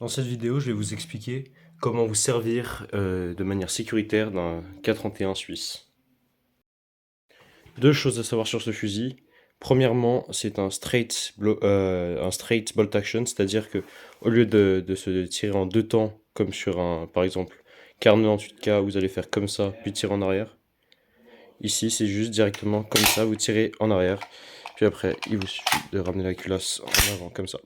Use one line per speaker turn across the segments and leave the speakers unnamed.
Dans cette vidéo, je vais vous expliquer comment vous servir de manière sécuritaire d'un K31 suisse. Deux choses à savoir sur ce fusil. Premièrement, c'est un straight bolt action, c'est-à-dire que au lieu de se tirer en deux temps, comme sur un, par exemple, 48K, vous allez faire comme ça, puis tirer en arrière. Ici, c'est juste directement comme ça, vous tirez en arrière, puis après, il vous suffit de ramener la culasse en avant, comme ça.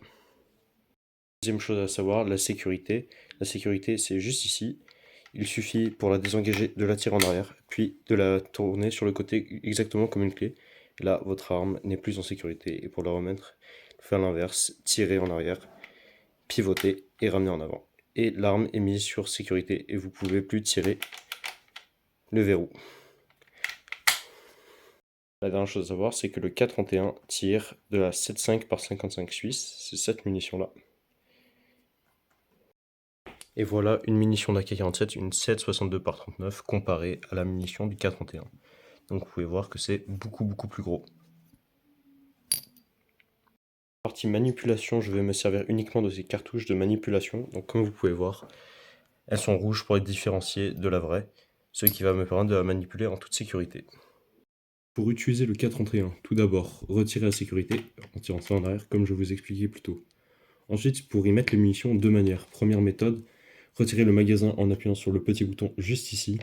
Deuxième chose à savoir, la sécurité. La sécurité, c'est juste ici. Il suffit pour la désengager de la tirer en arrière, puis de la tourner sur le côté exactement comme une clé. Et là, votre arme n'est plus en sécurité. Et pour la remettre, faire l'inverse, tirer en arrière, pivoter et ramener en avant. Et l'arme est mise sur sécurité et vous pouvez plus tirer le verrou. La dernière chose à savoir, c'est que le K31 tire de la 7.5 par 55 suisse, c'est cette munition-là. Et voilà une munition d'AK-47, une 7,62 par 39, comparée à la munition du K31. Donc vous pouvez voir que c'est beaucoup plus gros. Partie manipulation, je vais me servir uniquement de ces cartouches de manipulation. Donc comme vous pouvez voir, elles sont rouges pour être différenciées de la vraie, ce qui va me permettre de la manipuler en toute sécurité. Pour utiliser le K31, tout d'abord, retirez la sécurité en tirant ça en arrière, comme je vous expliquais plus tôt. Ensuite, pour y mettre les munitions, deux manières. Première méthode, retirez le magasin en appuyant sur le petit bouton juste ici.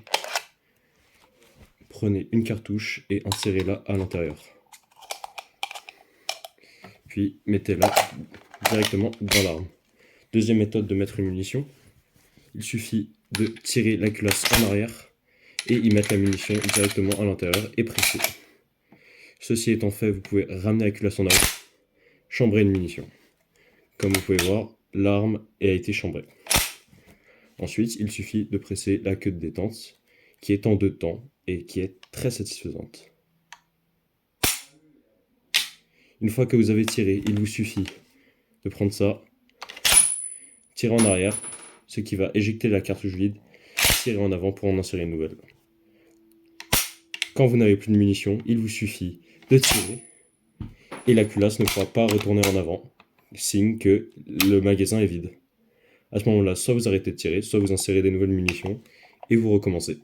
Prenez une cartouche et insérez-la à l'intérieur. Puis mettez-la directement dans l'arme. Deuxième méthode de mettre une munition, il suffit de tirer la culasse en arrière et y mettre la munition directement à l'intérieur et presser. Ceci étant fait, vous pouvez ramener la culasse en arrière, chambrer une munition. Comme vous pouvez voir, l'arme a été chambrée. Ensuite, il suffit de presser la queue de détente, qui est en deux temps et qui est très satisfaisante. Une fois que vous avez tiré, il vous suffit de prendre ça, tirer en arrière, ce qui va éjecter la cartouche vide, tirer en avant pour en insérer une nouvelle. Quand vous n'avez plus de munitions, il vous suffit de tirer et la culasse ne pourra pas retourner en avant, signe que le magasin est vide. À ce moment-là, soit vous arrêtez de tirer, soit vous insérez des nouvelles munitions et vous recommencez.